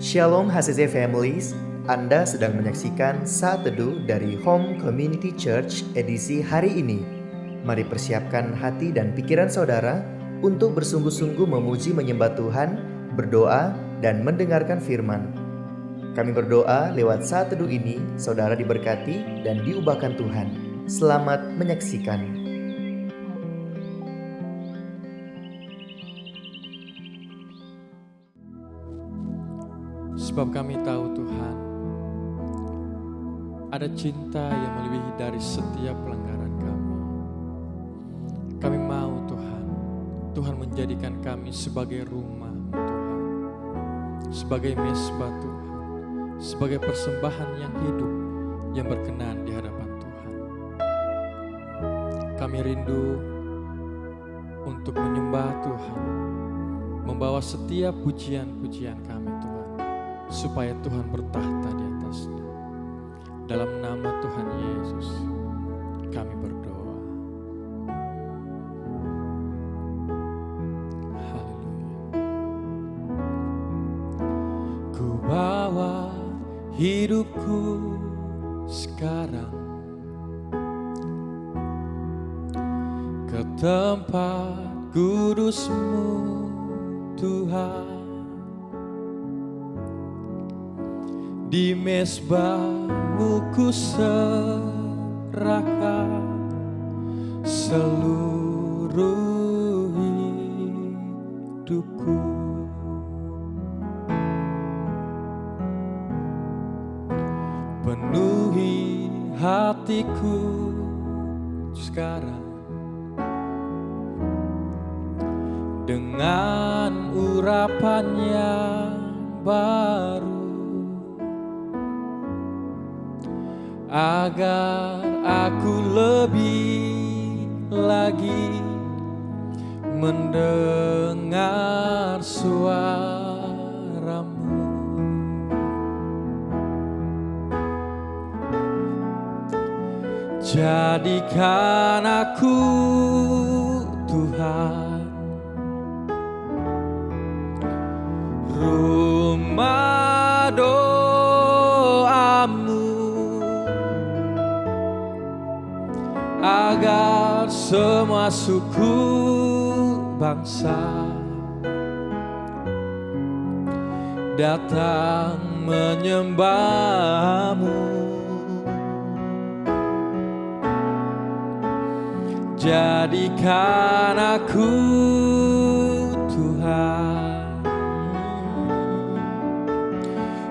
Shalom HCC Families, Anda sedang menyaksikan Saat Teduh dari Home Community Church edisi hari ini. Mari persiapkan hati dan pikiran saudara untuk bersungguh-sungguh memuji menyembah Tuhan, berdoa, dan mendengarkan firman. Kami berdoa lewat Saat Teduh ini, saudara diberkati dan diubahkan Tuhan. Selamat menyaksikan. Sebab kami tahu Tuhan, ada cinta yang melebihi dari setiap pelanggaran kami. Kami mau Tuhan menjadikan kami sebagai rumah Tuhan, sebagai mesbah Tuhan, sebagai persembahan yang hidup, yang berkenan di hadapan Tuhan. Kami rindu untuk menyembah Tuhan, membawa setiap pujian-pujian kami Tuhan, supaya Tuhan bertahta di atasnya. Dalam nama Tuhan Yesus, kami berdoa. Haleluya. Ku bawa hidupku sekarang ke tempat kudus-Mu, Tuhan. Di mesbah-Mu ku serahkan seluruh hidupku. Penuhi hatiku sekarang dengan urapan yang baru, agar aku lebih lagi mendengar suara-Mu. Jadikan aku Tuhan rumah doa-Mu, agar semua suku bangsa datang menyembah-Mu. Jadikan aku Tuhan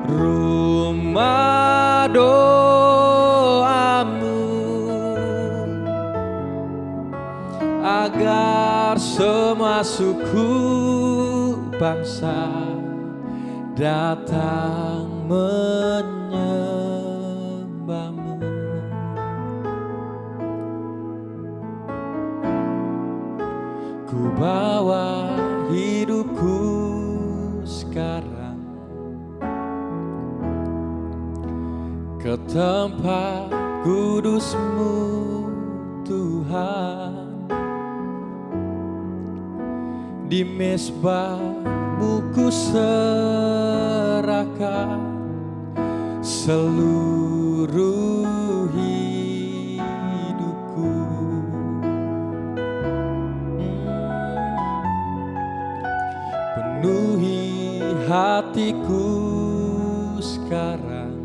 rumah doa-Mu, agar semua suku bangsa datang menyembah-Mu. Ku bawa hidupku sekarang ke tempat kudus-Mu, Tuhan. Di mesbah-Mu ku serahkan seluruh hidupku. Penuhi hatiku sekarang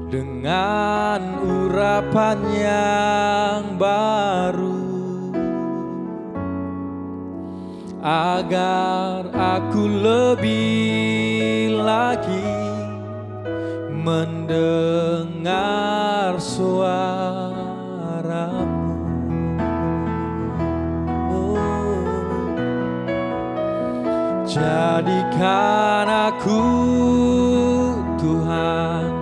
dengan urapan yang baru, agar aku lebih lagi mendengar suara-Mu. Jadikan aku Tuhan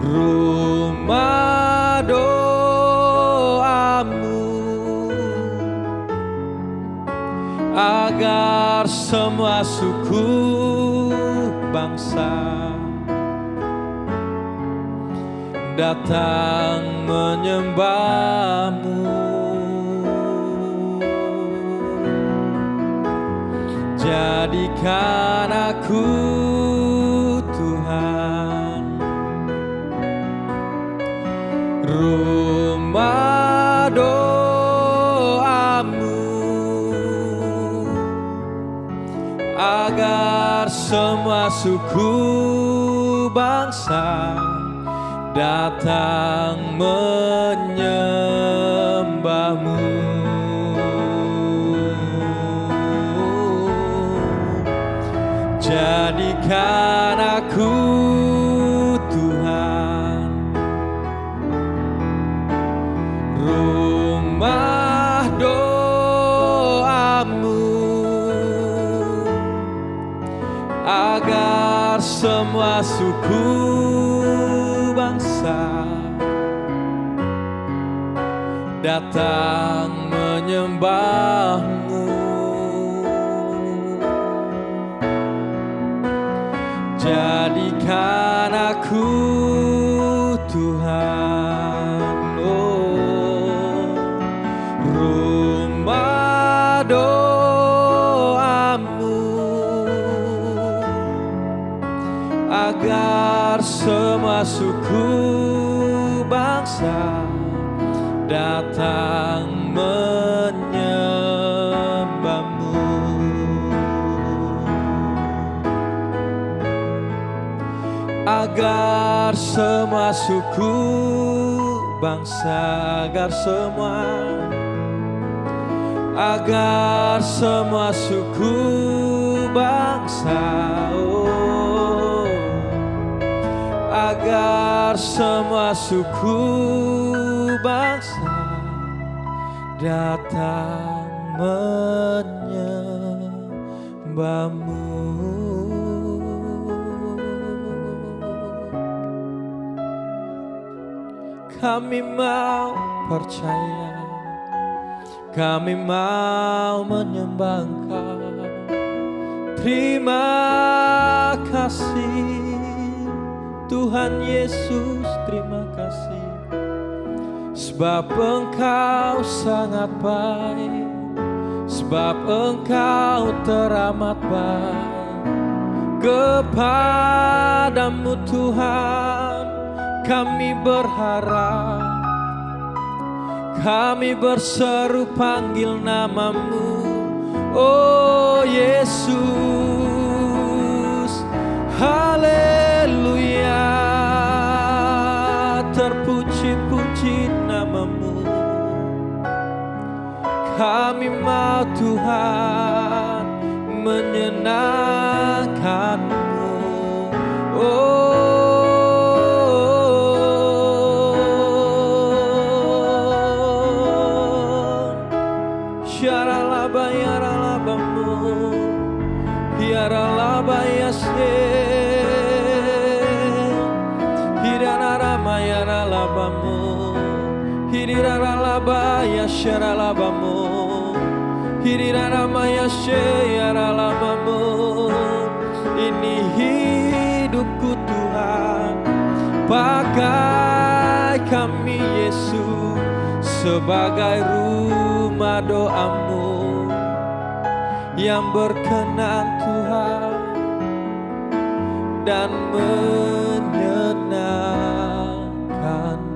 rumah doa-Mu, agar semua suku bangsa datang menyembah-Mu. jadikan aku Tuhan rumah doamu, agar semua suku bangsa datang menyembahmu. Jadikan aku Tuhan rumah doamu, agar semua suku bangsa datang menyembahmu. Jadikan aku Tuhan, oh, rumah doamu, agar semua suku bangsa datang menyembahmu. Agar semua suku bangsa, agar semua suku bangsa, oh, agar semua suku bangsa datang menyembahmu. Kami mau percaya, kami mau menyembah Engkau. Terima kasih Tuhan Yesus, terima kasih. Sebab Engkau sangat baik, sebab Engkau teramat baik. Kepadamu Tuhan kami berharap, kami berseru panggil namamu, oh Yesus. Haleluya, terpuji-puji namamu. Kami mau Tuhan menyenangkanmu, oh ini hidupku Tuhan, pakai kami Yesus sebagai rumah doamu yang berkenan Tuhan dan menyenangkanmu.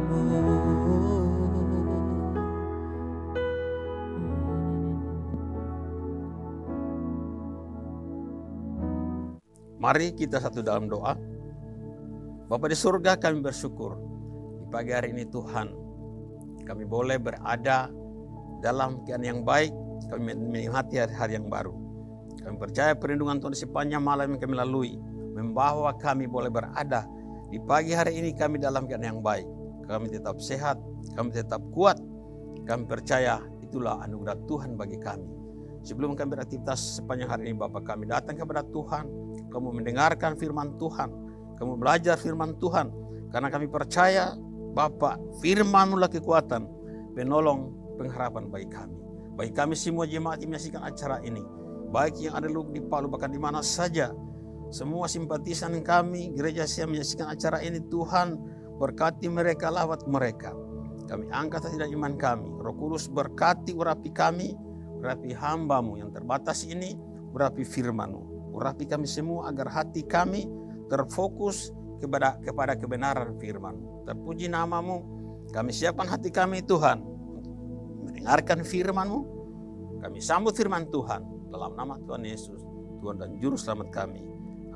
Mari kita satu dalam doa. Bapa di surga, kami bersyukur di pagi hari ini Tuhan, kami boleh berada dalam keadaan yang baik, kami menikmati hari-hari yang baru. Kami percaya perlindungan Tuhan di sepanjang malam yang kami lalui, membawa kami boleh berada di pagi hari ini kami dalam keadaan yang baik. Kami tetap sehat, kami tetap kuat. Kami percaya itulah anugerah Tuhan bagi kami. Sebelum kami beraktivitas sepanjang hari ini, Bapa, kami datang kepada Tuhan. Kamu mendengarkan firman Tuhan, kamu belajar firman Tuhan, karena kami percaya Bapa, firman-Mu lah kekuatan, penolong, pengharapan bagi kami. Bagi kami semua jemaat yang menyaksikan acara ini, baik yang ada di Palu bahkan di mana saja, semua simpatisan kami, gereja yang menyaksikan acara ini, Tuhan berkati mereka, lawat mereka. Kami angkat hati dan iman kami. Roh Kudus berkati, urapi kami, urapi hamba-Mu yang terbatas ini, urapi firman-Mu. Urapi kami semua agar hati kami terfokus kepada kebenaran firman-Mu. Terpuji nama-Mu. Kami siapkan hati kami Tuhan mendengarkan firman-Mu. Kami sambut firman Tuhan dalam nama Tuhan Yesus, Tuhan dan Juru Selamat kami.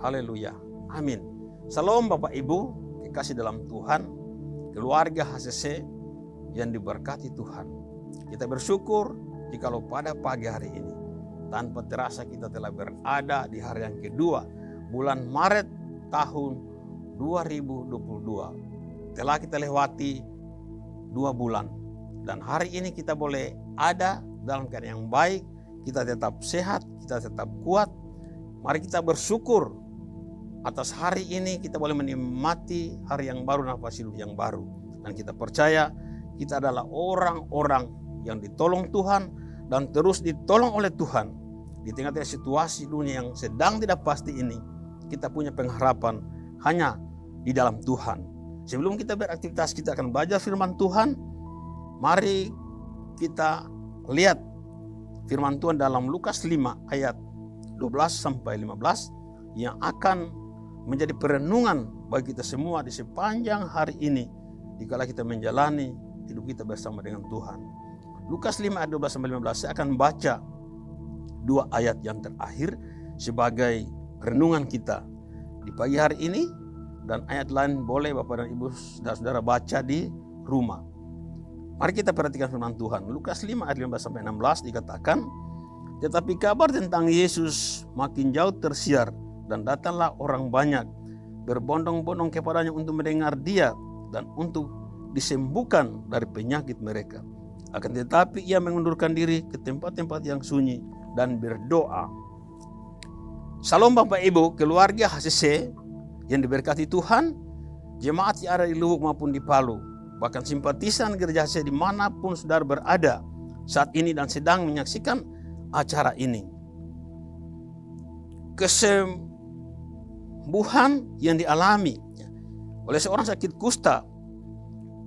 Haleluya. Amin. Salam Bapak Ibu, kekasih dalam Tuhan, keluarga HCC yang diberkati Tuhan. Kita bersyukur jikalau pada pagi hari ini, tanpa terasa kita telah berada di hari yang kedua, bulan Maret tahun 2022. Telah kita lewati 2 bulan. Dan hari ini kita boleh ada dalam keadaan yang baik, kita tetap sehat, kita tetap kuat. Mari kita bersyukur atas hari ini, kita boleh menikmati hari yang baru, nafas hidup yang baru. Dan kita percaya kita adalah orang-orang yang ditolong Tuhan dan terus ditolong oleh Tuhan. Di tengah-tengah situasi dunia yang sedang tidak pasti ini, kita punya pengharapan hanya di dalam Tuhan. Sebelum kita beraktivitas, kita akan belajar firman Tuhan. Mari kita lihat firman Tuhan dalam Lukas 5 ayat 12-15 yang akan menjadi perenungan bagi kita semua di sepanjang hari ini dikala kita menjalani hidup kita bersama dengan Tuhan. Lukas 5 ayat 12-15, saya akan baca 2 ayat yang terakhir sebagai renungan kita di pagi hari ini, dan ayat lain boleh Bapak dan Ibu saudara baca di rumah. Mari kita perhatikan firman Tuhan. Lukas 5 ayat 15-16 dikatakan, tetapi kabar tentang Yesus makin jauh tersiar dan datanglah orang banyak berbondong-bondong kepadanya untuk mendengar Dia dan untuk disembuhkan dari penyakit mereka. Akan tetapi ia mengundurkan diri ke tempat-tempat yang sunyi dan berdoa. Salam Bapak Ibu, keluarga HCC yang diberkati Tuhan, jemaat yang ada di Luwuk maupun di Palu, bahkan simpatisan gereja HCC dimanapun saudara berada saat ini dan sedang menyaksikan acara ini. Kesembuhan yang dialami oleh seorang sakit kusta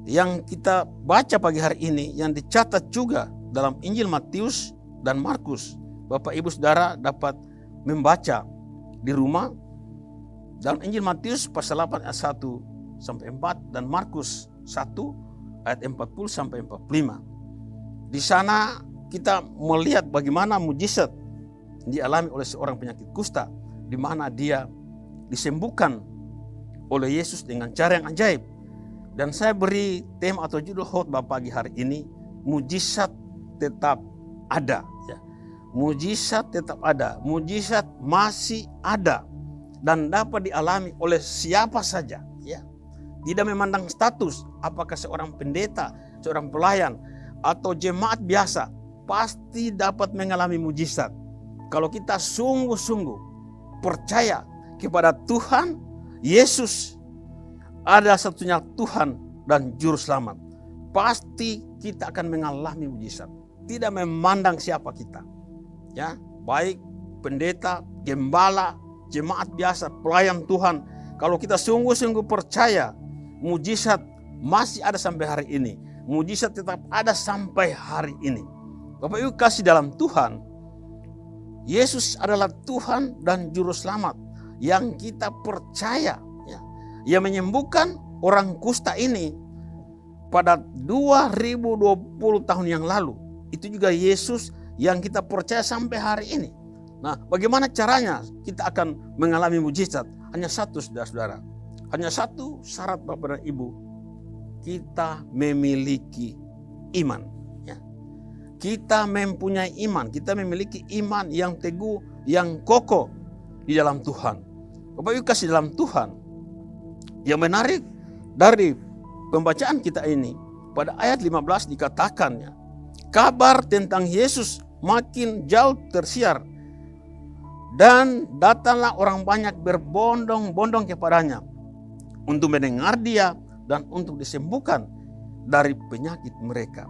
yang kita baca pagi hari ini, yang dicatat juga dalam Injil Matius dan Markus. Bapak Ibu Saudara dapat membaca di rumah dalam Injil Matius pasal 8 ayat 1-4 dan Markus 1 ayat 40-45. Di sana kita melihat bagaimana mujizat dialami oleh seorang penyakit kusta, di mana dia disembuhkan oleh Yesus dengan cara yang ajaib. Dan saya beri tema atau judul khotbah pagi hari ini, mujizat tetap ada. Ya. Mujizat tetap ada, mujizat masih ada dan dapat dialami oleh siapa saja. Ya. Tidak memandang status, apakah seorang pendeta, seorang pelayan, atau jemaat biasa, pasti dapat mengalami mujizat. Kalau kita sungguh-sungguh percaya kepada Tuhan, Yesus adalah satunya Tuhan dan Juru Selamat, pasti kita akan mengalami mujizat. Tidak memandang siapa kita. Ya, baik pendeta, gembala, jemaat biasa, pelayan Tuhan. Kalau kita sungguh-sungguh percaya, mujizat masih ada sampai hari ini. Mujizat tetap ada sampai hari ini. Bapak Ibu kasih dalam Tuhan, Yesus adalah Tuhan dan Juru Selamat yang kita percaya. Ya. Ia menyembuhkan orang kusta ini pada 2020 tahun yang lalu. Itu juga Yesus yang kita percaya sampai hari ini. Nah, bagaimana caranya kita akan mengalami mujizat? Hanya satu, saudara-saudara. Hanya satu syarat Bapak dan Ibu. Kita memiliki iman. Ya. Kita mempunyai iman. Kita memiliki iman yang teguh, yang kokoh di dalam Tuhan. Bapak Ibu kasih dalam Tuhan. Yang menarik dari pembacaan kita ini, pada ayat 15 dikatakannya, kabar tentang Yesus makin jauh tersiar dan datanglah orang banyak berbondong-bondong kepadanya untuk mendengar Dia dan untuk disembuhkan dari penyakit mereka.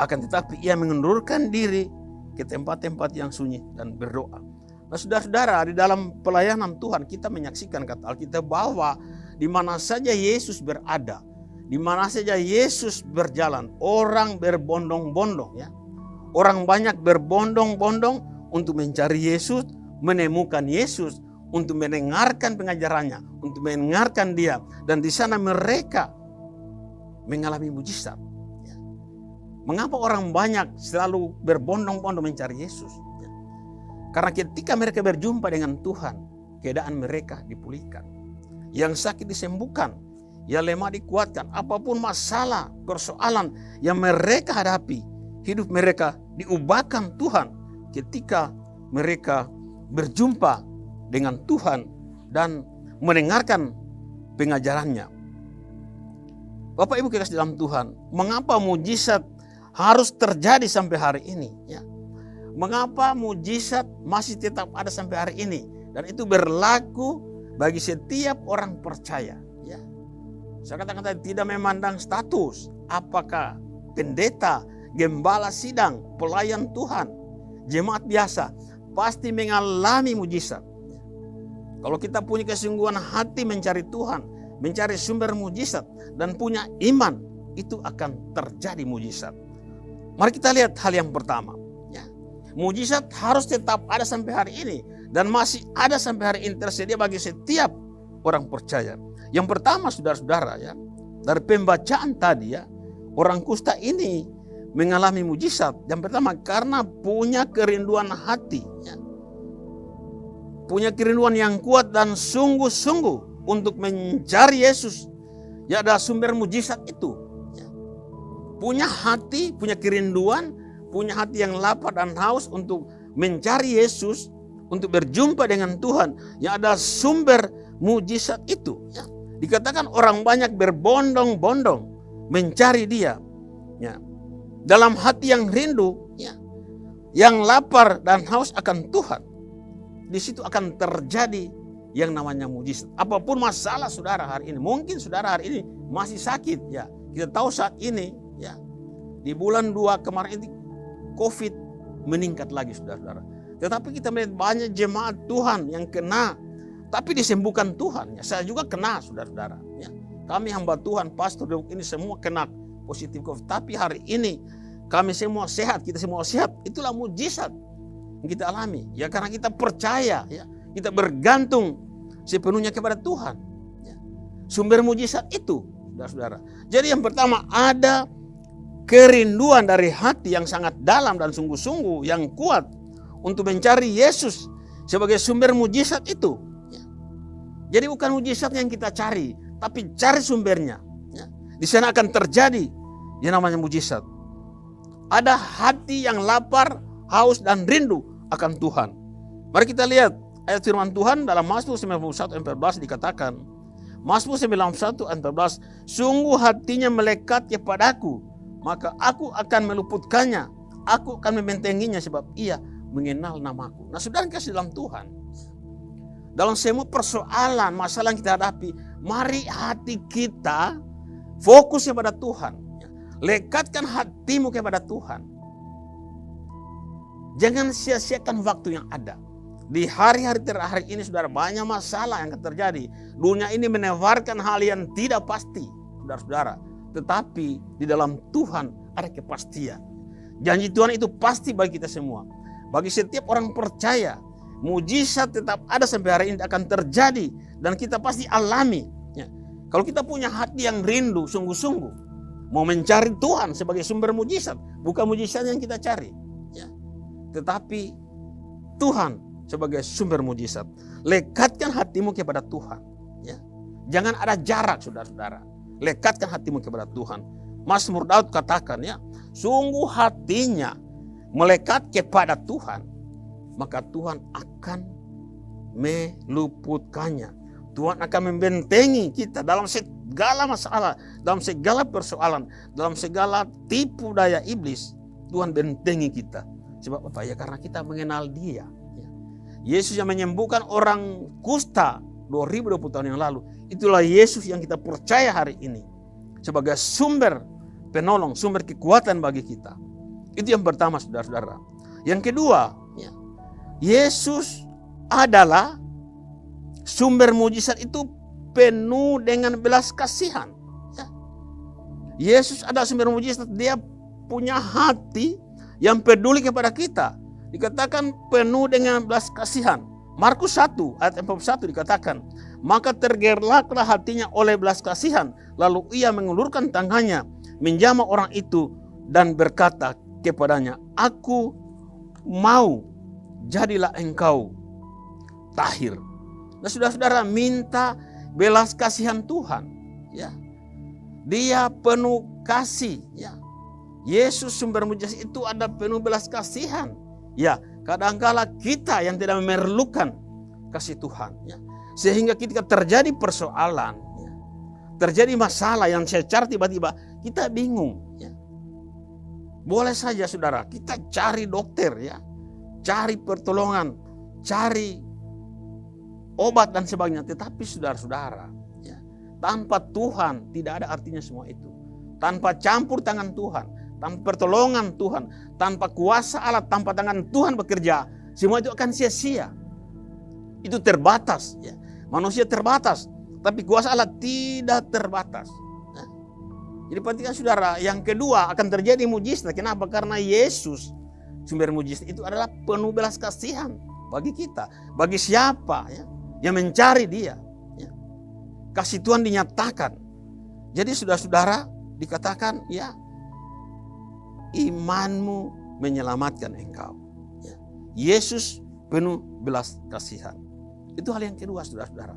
Akan tetapi ia mengundurkan diri ke tempat-tempat yang sunyi dan berdoa. Nah, saudara-saudara, di dalam pelayanan Tuhan kita menyaksikan kata Alkitab bahwa di mana saja Yesus berada, di mana saja Yesus berjalan, orang berbondong-bondong, ya. Orang banyak berbondong-bondong untuk mencari Yesus, menemukan Yesus, untuk mendengarkan pengajarannya, untuk mendengarkan dia. Dan di sana mereka mengalami mujizat. Mengapa orang banyak selalu berbondong-bondong mencari Yesus? Karena ketika mereka berjumpa dengan Tuhan, keadaan mereka dipulihkan. Yang sakit disembuhkan, yang lemah dikuatkan. Apapun masalah, persoalan yang mereka hadapi, hidup mereka diubahkan Tuhan ketika mereka berjumpa dengan Tuhan dan mendengarkan pengajarannya. Bapak Ibu kita dalam Tuhan, mengapa mujizat harus terjadi sampai hari ini? Ya. Mengapa mujizat masih tetap ada sampai hari ini? Dan itu berlaku bagi setiap orang percaya. Ya. Saya katakan tadi, tidak memandang status, apakah pendeta, gembala sidang, pelayan Tuhan, jemaat biasa, pasti mengalami mujizat. Kalau kita punya kesungguhan hati mencari Tuhan, mencari sumber mujizat, dan punya iman, itu akan terjadi mujizat. Mari kita lihat hal yang pertama. Ya. Mujizat harus tetap ada sampai hari ini, dan masih ada sampai hari ini tersedia bagi setiap orang percaya. Yang pertama, saudara-saudara, ya, dari pembacaan tadi, ya, orang kusta ini mengalami mujizat. Yang pertama, karena punya kerinduan hati. Ya. Punya kerinduan yang kuat dan sungguh-sungguh untuk mencari Yesus. Ya, ada sumber mujizat itu. Ya. Punya hati, punya kerinduan, punya hati yang lapar dan haus untuk mencari Yesus, untuk berjumpa dengan Tuhan. Ya, ada sumber mujizat itu. Ya. Dikatakan orang banyak berbondong-bondong mencari dia. Ya. Dalam hati yang rindu, ya, yang lapar dan haus akan Tuhan. Di situ akan terjadi yang namanya mujizat. Apapun masalah saudara hari ini, mungkin saudara hari ini masih sakit, ya. Kita tahu saat ini, ya, di bulan 2 kemarin ini COVID meningkat lagi, saudara-saudara. Tetapi kita melihat banyak jemaat Tuhan yang kena, tapi disembuhkan Tuhan. Ya, saya juga kena, saudara-saudara. Ya. Kami hamba Tuhan, pastor ini semua kena positif COVID. Tapi hari ini kami semua sehat, kita semua sehat. Itulah mujizat yang kita alami. Ya, karena kita percaya, ya, kita bergantung sepenuhnya kepada Tuhan. Ya. Sumber mujizat itu, saudara-saudara. Jadi yang pertama, ada kerinduan dari hati yang sangat dalam dan sungguh-sungguh yang kuat untuk mencari Yesus sebagai sumber mujizat itu. Ya. Jadi bukan mujizat yang kita cari, tapi cari sumbernya. Ya. Di sana akan terjadi yang namanya mujizat. Ada hati yang lapar, haus dan rindu akan Tuhan. Mari kita lihat ayat firman Tuhan dalam Mazmur 91:14 dikatakan, Mazmur 91:14, sungguh hatinya melekat kepadaku, maka aku akan meluputkannya, aku akan membentenginya sebab ia mengenal namaku. Nah, saudara kasih dalam Tuhan, dalam semua persoalan, masalah yang kita hadapi, mari hati kita fokus kepada Tuhan. Lekatkan hatimu kepada Tuhan. Jangan sia-siakan waktu yang ada. Di hari-hari terakhir ini, saudara, banyak masalah yang akan terjadi. Dunia ini menawarkan hal yang tidak pasti, saudara-saudara. Tetapi di dalam Tuhan ada kepastian. Janji Tuhan itu pasti bagi kita semua. Bagi setiap orang percaya, mujizat tetap ada sampai hari ini akan terjadi. Dan kita pasti alami. Ya. Kalau kita punya hati yang rindu, sungguh-sungguh mau mencari Tuhan sebagai sumber mujizat, bukan mujizat yang kita cari, ya, tetapi Tuhan sebagai sumber mujizat. Lekatkan hatimu kepada Tuhan, ya. Jangan ada jarak, saudara-saudara. Lekatkan hatimu kepada Tuhan. Mazmur Daud katakan, ya, sungguh hatinya melekat kepada Tuhan, maka Tuhan akan meluputkannya. Tuhan akan membentengi kita dalam segala masalah, dalam segala persoalan, dalam segala tipu daya iblis. Tuhan bentengi kita. Sebab apa? Ya, karena kita mengenal Dia. Ya. Yesus yang menyembuhkan orang kusta 2020 tahun yang lalu. Itulah Yesus yang kita percaya hari ini sebagai sumber penolong, sumber kekuatan bagi kita. Itu yang pertama, saudara-saudara. Yang kedua, ya, Yesus adalah sumber mujizat itu penuh dengan belas kasihan. Ya. Yesus ada sumber mujizat, dia punya hati yang peduli kepada kita. dikatakan penuh dengan belas kasihan. Markus 1 ayat 41 dikatakan, maka tergeraklah hatinya oleh belas kasihan, lalu ia mengulurkan tangannya, menjamah orang itu dan berkata kepadanya, aku mau, jadilah engkau tahir. Nah, saudara-saudara, minta belas kasihan Tuhan. Ya, Dia penuh kasih. Ya, Yesus sumber mujizat itu ada penuh belas kasihan. Ya, kadangkala kita yang tidak memerlukan kasih Tuhan. Ya, sehingga ketika terjadi persoalan, ya, terjadi masalah yang secara tiba-tiba kita bingung. Ya. Boleh saja saudara, kita cari dokter, ya, cari pertolongan, cari obat dan sebagainya. Tetapi saudara-saudara, ya, tanpa Tuhan tidak ada artinya semua itu. Tanpa campur tangan Tuhan, tanpa pertolongan Tuhan, tanpa kuasa Allah, tanpa tangan Tuhan bekerja, semua itu akan sia-sia. Itu terbatas. Ya. Manusia terbatas, tapi kuasa Allah tidak terbatas. Ya. Jadi perhatikan saudara, yang kedua akan terjadi mujizat. Kenapa? Karena Yesus sumber mujizat itu adalah penuh belas kasihan bagi kita, bagi siapa, ya, yang mencari Dia. Ya. Kasih Tuhan dinyatakan. Jadi saudara-saudara dikatakan, ya, imanmu menyelamatkan engkau. Ya. Yesus penuh belas kasihan. Itu hal yang kedua saudara-saudara.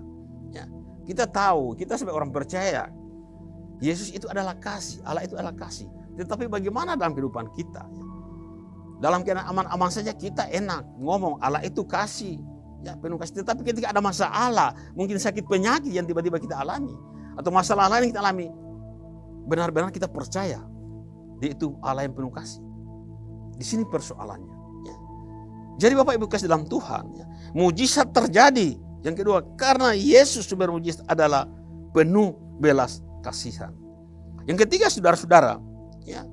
Ya. Kita tahu, kita sebagai orang percaya, Yesus itu adalah kasih, Allah itu adalah kasih. Tetapi bagaimana dalam kehidupan kita? Ya. Dalam keadaan aman-aman saja kita enak ngomong Allah itu kasih. Ya, penuh kasih. Tetapi ketika ada masalah, mungkin sakit penyakit yang tiba-tiba kita alami, atau masalah lain yang kita alami, benar-benar kita percaya Dia itu Allah yang penuh kasih. Di sini persoalannya. Ya. Jadi Bapak Ibu kasih dalam Tuhan, ya, mujizat terjadi. Yang kedua, karena Yesus sumber mujizat adalah penuh belas kasihan. Yang ketiga, saudara-saudara, ya,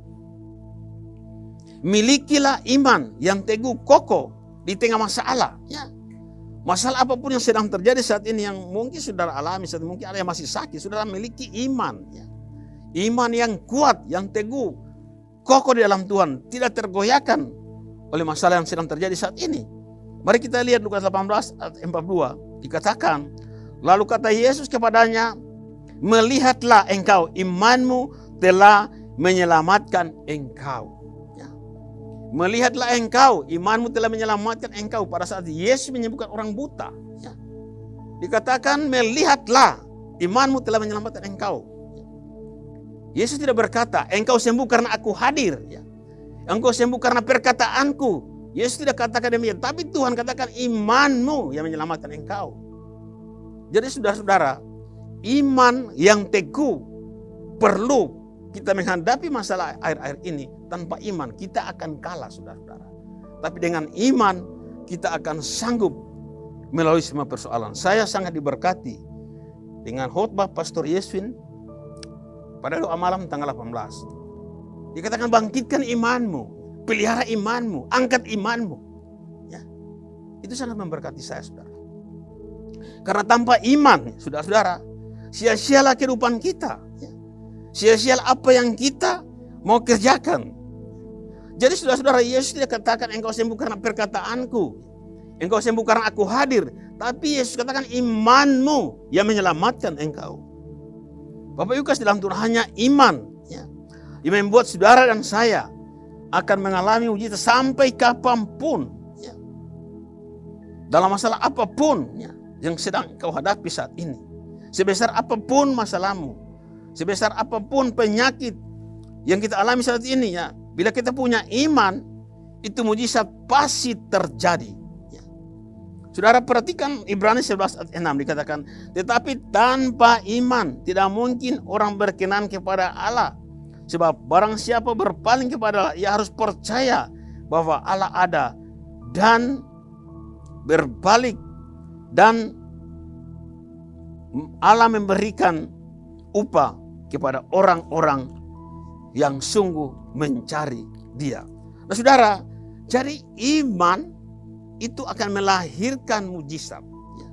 milikilah iman yang teguh kokoh di tengah masalah. Ya. Masalah apapun yang sedang terjadi saat ini, yang mungkin saudara alami, saat mungkin ada yang masih sakit, saudara miliki iman. Ya. Iman yang kuat, yang teguh, kokoh di dalam Tuhan, tidak tergoyahkan oleh masalah yang sedang terjadi saat ini. Mari kita lihat Lukas 18 ayat 42, dikatakan, lalu kata Yesus kepadanya, melihatlah engkau, imanmu telah menyelamatkan engkau. Melihatlah engkau, imanmu telah menyelamatkan engkau. Pada saat Yesus menyembuhkan orang buta, ya, dikatakan melihatlah, imanmu telah menyelamatkan engkau. Yesus tidak berkata, engkau sembuh karena aku hadir. Ya. Engkau sembuh karena perkataanku. Yesus tidak katakan demikian. Tapi Tuhan katakan imanmu yang menyelamatkan engkau. Jadi saudara-saudara, iman yang teguh perlu kita menghadapi masalah akhir-akhir ini. Tanpa iman kita akan kalah saudara-saudara. Tapi dengan iman kita akan sanggup melalui semua persoalan. Saya sangat diberkati dengan khotbah Pastor Yeswin pada doa malam tanggal 18. Dikatakan bangkitkan imanmu, pelihara imanmu, angkat imanmu. Ya. Itu sangat memberkati saya saudara. Karena tanpa iman saudara-saudara, sia-sialah kehidupan kita. Ya. Sia-sialah apa yang kita mau kerjakan. Jadi saudara-saudara, Yesus tidak katakan engkau sembuh karena perkataanku, engkau sembuh karena aku hadir. Tapi Yesus katakan imanmu yang menyelamatkan engkau. Bapak Ibu kasih dalam Tuhan, hanya iman, ya, yang membuat saudara dan saya akan mengalami mujizat sampai kapanpun. Ya. Dalam masalah apapun, ya, yang sedang kau hadapi saat ini. Sebesar apapun masalahmu, sebesar apapun penyakit yang kita alami saat ini, ya, bila kita punya iman, itu mujizat pasti terjadi. Ya. Saudara perhatikan Ibrani 11 ayat 6 dikatakan, tetapi tanpa iman tidak mungkin orang berkenan kepada Allah. Sebab barang siapa berpaling kepada Allah, ia harus percaya bahwa Allah ada dan berbalik, dan Allah memberikan upah kepada orang-orang yang sungguh mencari Dia. Nah saudara, jadi iman itu akan melahirkan mujizat. Ya.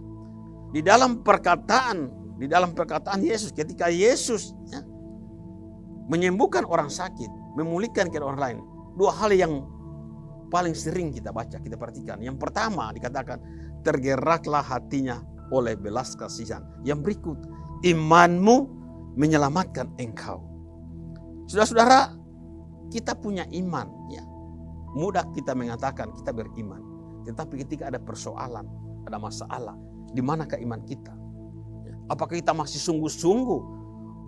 Di dalam perkataan Yesus, ketika Yesus, ya, menyembuhkan orang sakit, memulihkan ke orang lain, dua hal yang paling sering kita baca, kita perhatikan. Yang pertama dikatakan, tergeraklah hatinya oleh belas kasihan. Yang berikut, imanmu menyelamatkan engkau. Saudara-saudara, kita punya iman, ya. Mudah kita mengatakan kita beriman. Tetapi ketika ada persoalan, ada masalah, di manakah iman kita? Ya. Apakah kita masih sungguh-sungguh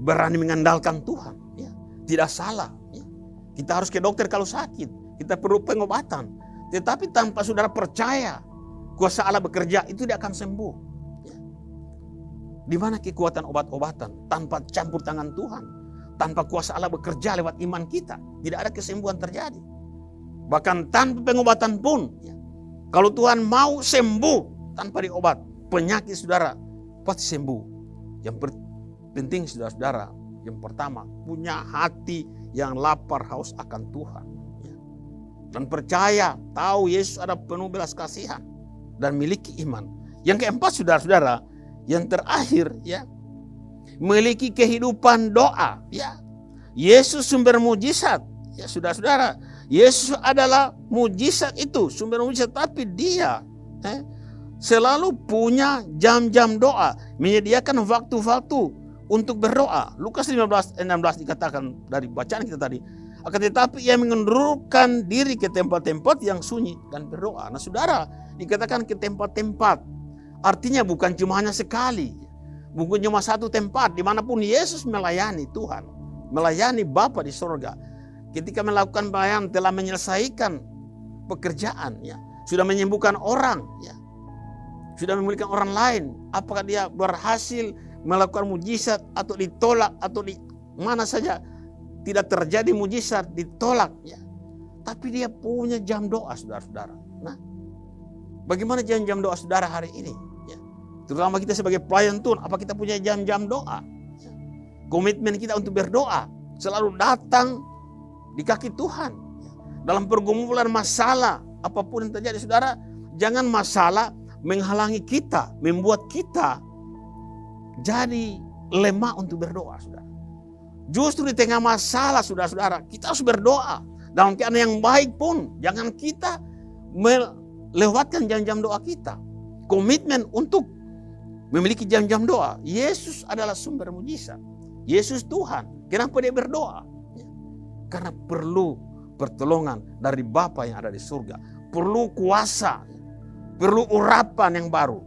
berani mengandalkan Tuhan? Ya. Tidak salah. Ya. Kita harus ke dokter kalau sakit. Kita perlu pengobatan. Tetapi tanpa saudara percaya kuasa Allah bekerja, itu dia akan sembuh. Ya. Di mana kekuatan obat-obatan? Tanpa campur tangan Tuhan. Tanpa kuasa Allah bekerja lewat iman kita, tidak ada kesembuhan terjadi. Bahkan tanpa pengobatan pun, ya. Kalau Tuhan mau sembuh tanpa diobat, penyakit saudara pasti sembuh. Yang penting saudara-saudara, yang pertama, punya hati yang lapar haus akan Tuhan. Ya. Dan percaya, tahu Yesus ada penuh belas kasihan. Dan miliki iman. Yang keempat saudara-saudara, yang terakhir, ya, memiliki kehidupan doa, ya. Yesus sumber mujizat, ya saudara-saudara. Yesus adalah mujizat itu, sumber mujizat. Tapi dia selalu punya jam-jam doa, menyediakan waktu-waktu untuk berdoa. Lukas 15:16 dikatakan dari bacaan kita tadi. Akan tetapi ia mengundurkan diri ke tempat-tempat yang sunyi dan berdoa. Nah saudara, dikatakan ke tempat-tempat, artinya bukan cuma hanya sekali. Bukan cuma satu tempat, dimanapun Yesus melayani Tuhan, melayani Bapa di surga. Ketika melakukan pelayanan telah menyelesaikan pekerjaan, ya, sudah menyembuhkan orang, ya, sudah memulihkan orang lain. Apakah dia berhasil melakukan mujizat atau ditolak atau di mana saja tidak terjadi mujizat, ditolak, ya. Tapi dia punya jam doa, saudara-saudara. Nah, bagaimana jam-jam doa saudara hari ini? Terutama kita sebagai pelayan Tuhan, apa kita punya jam-jam doa? Komitmen kita untuk berdoa, selalu datang di kaki Tuhan. Dalam pergumulan masalah, apapun yang terjadi saudara, jangan masalah menghalangi kita, membuat kita jadi lemah untuk berdoa, saudara. Justru di tengah masalah, saudara-saudara, kita harus berdoa. Dalam keadaan yang baik pun, jangan kita melewatkan jam-jam doa kita. Komitmen untuk memiliki jam-jam doa. Yesus adalah sumber mujizat. Yesus Tuhan. Kenapa dia berdoa? Ya. Karena perlu pertolongan dari Bapa yang ada di surga. Perlu kuasa. Ya. Perlu urapan yang baru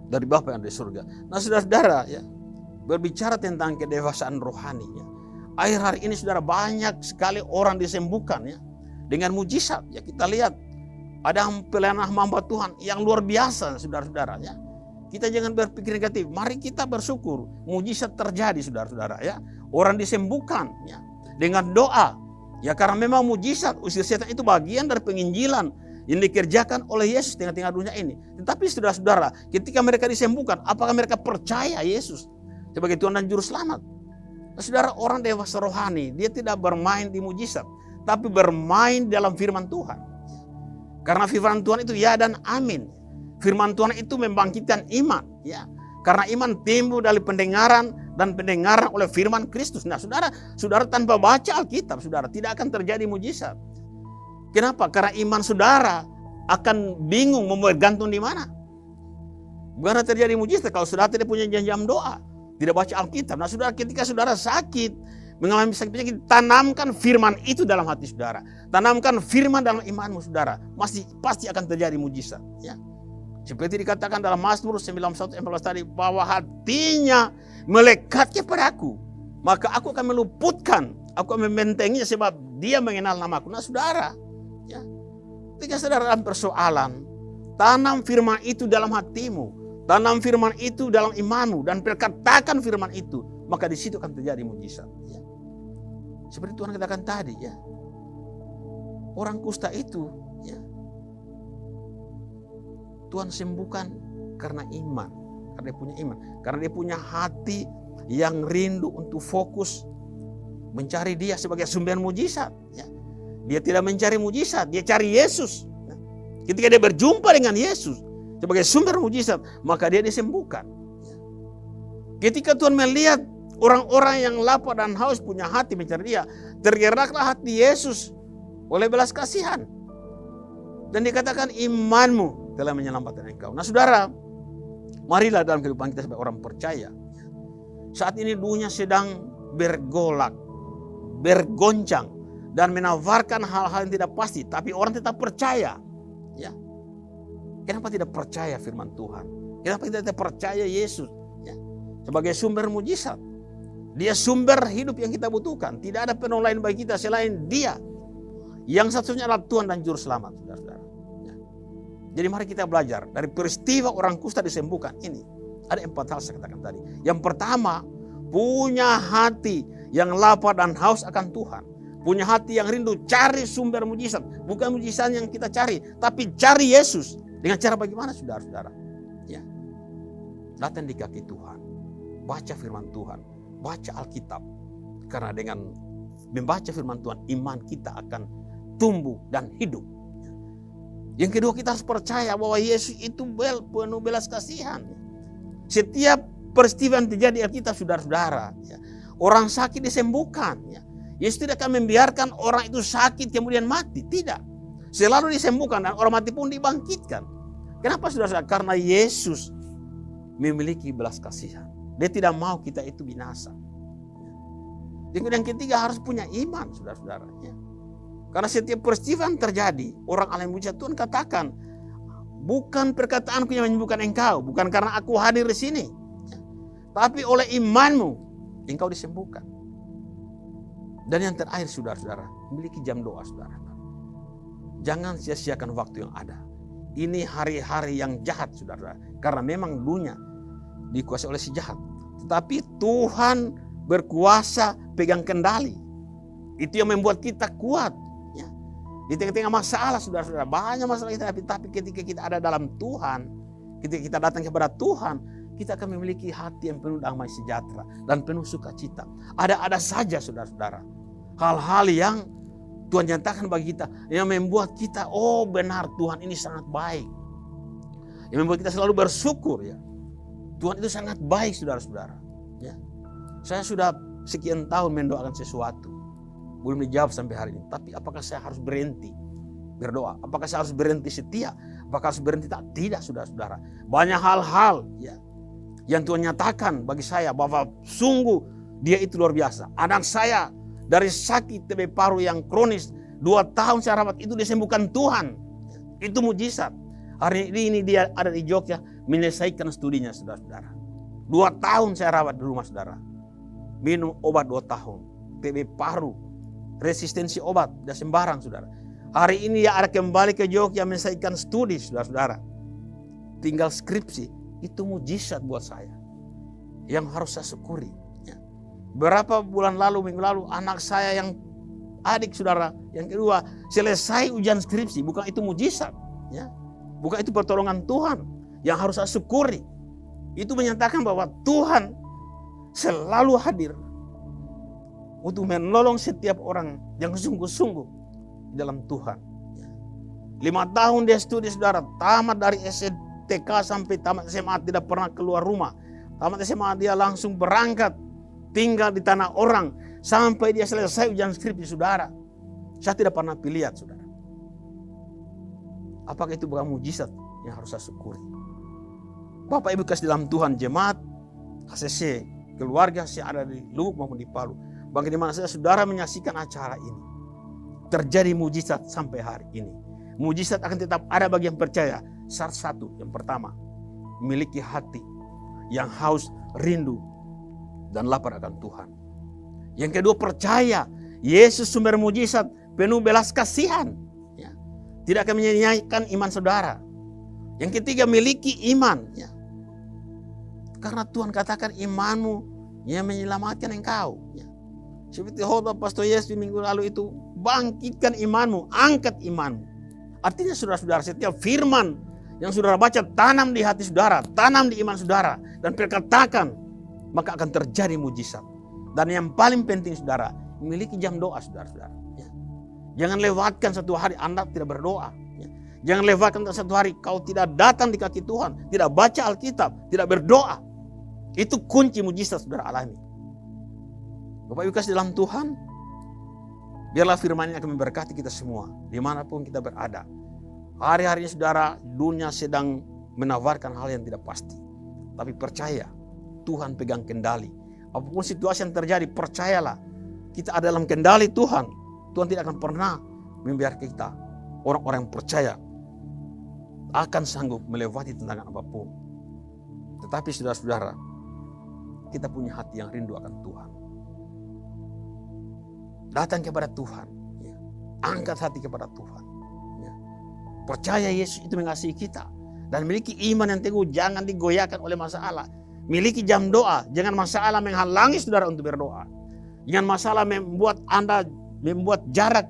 dari Bapa yang ada di surga. Nah saudara-saudara, ya, berbicara tentang kedewasaan rohani. Ya. Akhir hari ini saudara, banyak sekali orang disembuhkan, ya, dengan mujizat. Ya, kita lihat ada pelayanan hamba Tuhan yang luar biasa, saudara-saudara. Ya. Kita jangan berpikir negatif. Mari kita bersyukur. Mujizat terjadi, saudara-saudara. Ya, orang disembuhkan, ya, dengan doa. Ya, karena memang mujizat usir setan itu bagian dari penginjilan yang dikerjakan oleh Yesus di tengah-tengah dunia ini. Tetapi saudara-saudara, ketika mereka disembuhkan, apakah mereka percaya Yesus sebagai Tuhan dan Juru Selamat? Nah, saudara, orang dewasa rohani, dia tidak bermain di mujizat, tapi bermain dalam firman Tuhan. Karena firman Tuhan itu ya dan amin. Firman Tuhan itu membangkitkan iman, ya. Karena iman timbul dari pendengaran dan pendengaran oleh firman Kristus. Nah, saudara tanpa baca Alkitab, saudara tidak akan terjadi mujizat. Kenapa? Karena iman saudara akan bingung mau bergantung di mana. Bukan terjadi mujizat kalau saudara tidak punya jam-jam doa, tidak baca Alkitab. Nah, saudara, ketika saudara sakit, mengalami sakit penyakit, tanamkan firman itu dalam hati saudara. Tanamkan firman dalam imanmu, saudara. Pasti akan terjadi mujizat, ya. Seperti dikatakan dalam Mazmur 91:14 tadi, bahwa hatinya melekat kepadaku, maka aku akan meluputkan, aku akan membentenginya sebab dia mengenal namaku. Nah saudara, ya, ketika saudara dalam persoalan, tanam firman itu dalam hatimu, tanam firman itu dalam imanmu, dan perkatakan firman itu, maka di situ akan terjadi mujizat. Ya. Seperti Tuhan katakan tadi, ya, orang kusta itu, ya, Tuhan sembuhkan karena iman. Karena dia punya iman. Karena dia punya hati yang rindu untuk fokus mencari dia sebagai sumber mujizat. Ya. Dia tidak mencari mujizat, dia cari Yesus. Ya. Ketika dia berjumpa dengan Yesus sebagai sumber mujizat, maka dia disembuhkan. Ya. Ketika Tuhan melihat orang-orang yang lapar dan haus punya hati mencari dia, tergeraklah hati Yesus oleh belas kasihan. Dan dikatakan imanmu telah menyelamatkan engkau. Nah saudara, marilah dalam kehidupan kita sebagai orang percaya. Saat ini dunia sedang bergolak, bergoncang, dan menawarkan hal-hal yang tidak pasti. Tapi orang tetap percaya. Ya. Kenapa tidak percaya firman Tuhan? Kenapa tidak percaya Yesus? Ya. Sebagai sumber mujizat. Dia sumber hidup yang kita butuhkan. Tidak ada penolong lain bagi kita selain Dia. Yang satu-satunya adalah Tuhan dan Juru Selamat, saudara-saudara. Ya. Jadi mari kita belajar dari peristiwa orang kusta disembuhkan ini. Ada 4 hal saya katakan tadi. Yang pertama, punya hati yang lapar dan haus akan Tuhan. Punya hati yang rindu cari sumber mujizat. Bukan mujizat yang kita cari, tapi cari Yesus. Dengan cara bagaimana, saudara-saudara? Ya. Datang di kaki Tuhan. Baca firman Tuhan. Baca Alkitab. Karena dengan membaca firman Tuhan, iman kita akan tumbuh dan hidup. Yang kedua, kita harus percaya bahwa Yesus itu penuh belas kasihan. Setiap peristiwa yang terjadi di Alkitab, saudara-saudara, ya, orang sakit disembuhkan. Ya. Yesus tidak akan membiarkan orang itu sakit kemudian mati. Tidak. Selalu disembuhkan dan orang mati pun dibangkitkan. Kenapa, saudara-saudara? Karena Yesus memiliki belas kasihan. Dia tidak mau kita itu binasa. Yang ketiga, harus punya iman, saudara-saudara. Ya. Karena setiap peristiwa yang terjadi, orang alam mujizat Tuhan katakan, bukan perkataanku yang menyembuhkan engkau, bukan karena aku hadir di sini, ya. Tapi oleh imanmu, engkau disembuhkan. Dan yang terakhir, saudara-saudara, memiliki jam doa, saudara. Jangan sia-siakan waktu yang ada. Ini hari-hari yang jahat, saudara. Karena memang dunia dikuasai oleh si jahat. Tetapi Tuhan berkuasa pegang kendali. Itu yang membuat kita kuat. Ya. Di tengah-tengah masalah, saudara-saudara. Banyak masalah kita, tapi ketika kita ada dalam Tuhan, ketika kita datang kepada Tuhan, kita akan memiliki hati yang penuh damai sejahtera dan penuh sukacita. Ada saja, saudara-saudara, hal-hal yang Tuhan nyatakan bagi kita, yang membuat kita, oh benar, Tuhan ini sangat baik. Yang membuat kita selalu bersyukur, ya. Tuhan itu sangat baik, saudara-saudara. Ya. Saya sudah sekian tahun mendoakan sesuatu, belum dijawab sampai hari ini. Tapi apakah saya harus berhenti berdoa? Apakah saya harus berhenti setia? Apakah harus berhenti tak? Tidak, saudara-saudara. Banyak hal-hal, ya, yang Tuhan nyatakan bagi saya bahwa sungguh Dia itu luar biasa. Anak saya dari sakit TB paru yang kronis 2 tahun saya rawat, itu disembuhkan Tuhan. Itu mujizat. Hari ini dia ada di Jogja menyelesaikan studinya, saudara-saudara. 2 tahun saya rawat di rumah, saudara. Minum obat 2 tahun. TB paru, resistensi obat, tidak sembarang, saudara. Hari ini dia ada kembali ke Jogja menyelesaikan studi, saudara-saudara. Tinggal skripsi. Itu mujizat buat saya. Yang harus saya syukuri. Ya. Berapa bulan lalu, minggu lalu, anak saya yang adik, saudara, yang kedua, selesai ujian skripsi. Bukan itu mujizat. Ya. Bukan itu pertolongan Tuhan yang harus saya syukuri. Itu menyatakan bahwa Tuhan selalu hadir untuk menolong setiap orang yang sungguh-sungguh dalam Tuhan. 5 tahun dia studi, saudara, tamat dari STK sampai tamat SMA, tidak pernah keluar rumah. Tamat SMA dia langsung berangkat, tinggal di tanah orang sampai dia selesai ujian skripsi, saudara. Saya tidak pernah lihat, saudara. Apakah itu bukan mujizat yang harus saya syukuri? Bapak Ibu kasih dalam Tuhan, jemaat KCC, keluarga saya ada di Lubuk maupun di Palu. Bagaimana saya, saudara, menyaksikan acara ini. Terjadi mujizat sampai hari ini. Mujizat akan tetap ada bagi yang percaya. Satu, yang pertama, memiliki hati yang haus, rindu, dan lapar akan Tuhan. Yang kedua, percaya Yesus sumber mujizat, penuh belas kasihan. Ya. Tidak akan menyanyikan iman saudara. Yang ketiga, miliki iman. Ya. Karena Tuhan katakan imanmu yang menyelamatkan engkau. Ya. Seperti khotbah Pastor Yesus minggu lalu itu, bangkitkan imanmu, angkat imanmu. Artinya, saudara-saudara, setiap firman yang saudara baca, tanam di hati saudara, tanam di iman saudara, dan perkatakan, maka akan terjadi mujizat. Dan yang paling penting, saudara, memiliki jam doa, saudara-saudara. Ya. Jangan lewatkan satu hari Anda tidak berdoa. Ya. Jangan lewatkan satu hari kau tidak datang di kaki Tuhan, tidak baca Alkitab, tidak berdoa. Itu kunci mujizat saudara alami. Bapak Ibu kasih dalam Tuhan, biarlah firman-Nya akan memberkati kita semua, dimanapun kita berada. Hari-hari ini saudara, dunia sedang menawarkan hal yang tidak pasti. Tapi percaya, Tuhan pegang kendali. Apapun situasi yang terjadi, percayalah. Kita ada dalam kendali Tuhan. Tuhan tidak akan pernah membiarkan kita. Orang-orang yang percaya akan sanggup melewati tantangan apapun. Tetapi saudara-saudara, kita punya hati yang rindu akan Tuhan. Datang kepada Tuhan. Ya. Angkat hati kepada Tuhan. Ya. Percaya Yesus itu mengasihi kita. Dan miliki iman yang teguh, jangan digoyahkan oleh masalah. Miliki jam doa, jangan masalah menghalangi saudara untuk berdoa. Jangan masalah membuat jarak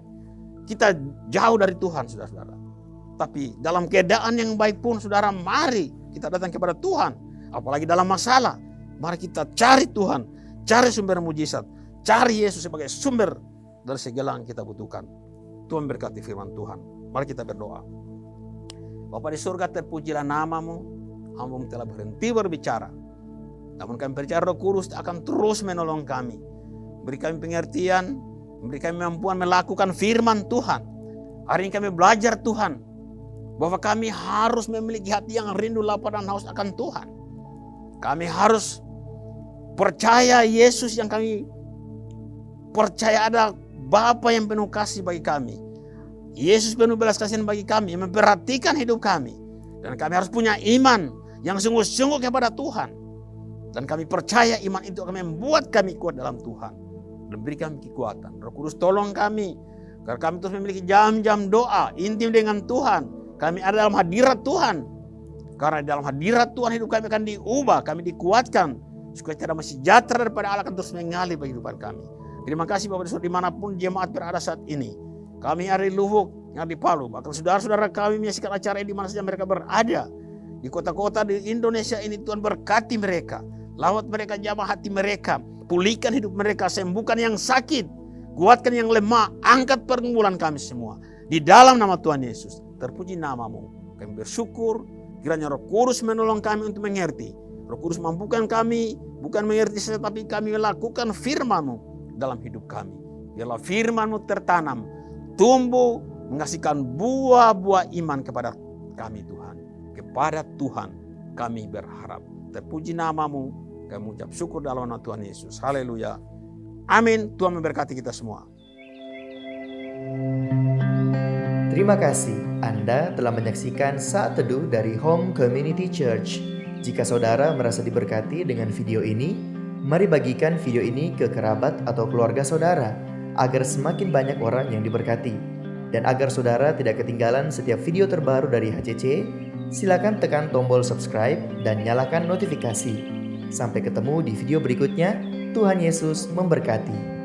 kita jauh dari Tuhan, saudara-saudara. Tapi dalam keadaan yang baik pun, saudara, mari kita datang kepada Tuhan. Apalagi dalam masalah, mari kita cari Tuhan, cari sumber mujizat, cari Yesus sebagai sumber dari segala yang kita butuhkan. Tuhan berkati firman Tuhan. Mari kita berdoa. Bapa di surga, terpujilah namamu. Hamba-Mu telah berhenti berbicara. Namun kami percaya Roh Kudus akan terus menolong kami. Beri kami pengertian, beri kami kemampuan melakukan firman Tuhan. Hari ini kami belajar Tuhan, bahwa kami harus memiliki hati yang rindu, lapar dan haus akan Tuhan. Kami harus percaya Yesus yang kami percaya ada Bapa yang penuh kasih bagi kami. Yesus penuh belas kasihan bagi kami, yang memperhatikan hidup kami. Dan kami harus punya iman yang sungguh-sungguh kepada Tuhan. Dan kami percaya iman itu akan membuat kami kuat dalam Tuhan. Dan beri kami kekuatan. Roh Kudus tolong kami, agar kami terus memiliki jam-jam doa intim dengan Tuhan. Kami ada dalam hadirat Tuhan. Karena dalam hadirat Tuhan hidup kami akan diubah, kami dikuatkan. Supaya kita damai sejahtera daripada Allah akan terus mengalir bagi kehidupan kami. Terima kasih Bapak di surga dimanapun jemaat berada saat ini. Kami ada di Luwuk, yang di Palu. Bahkan saudara-saudara kami menyaksikan acara ini di mana saja mereka berada. Di kota-kota di Indonesia ini Tuhan berkati mereka. Lawat mereka, jamah hati mereka. Pulihkan hidup mereka, sembuhkan yang sakit. Kuatkan yang lemah, angkat pergumulan kami semua. Di dalam nama Tuhan Yesus, terpuji namamu. Kami bersyukur, kiranya Roh Kudus menolong kami untuk mengerti. Roh Kudus mampukan kami, bukan mengerti saja, tapi kami melakukan firman-Mu dalam hidup kami. Biarlah firman-Mu tertanam, tumbuh, menghasilkan buah-buah iman kepada kami Tuhan. Kepada Tuhan kami berharap. Terpuji namamu, kami mengucap syukur dalam nama Tuhan Yesus. Haleluya. Amin. Tuhan memberkati kita semua. Terima kasih Anda telah menyaksikan Saat Teduh dari Home Community Church. Jika saudara merasa diberkati dengan video ini, mari bagikan video ini ke kerabat atau keluarga saudara, agar semakin banyak orang yang diberkati. Dan agar saudara tidak ketinggalan setiap video terbaru dari HCC, silakan tekan tombol subscribe dan nyalakan notifikasi. Sampai ketemu di video berikutnya. Tuhan Yesus memberkati.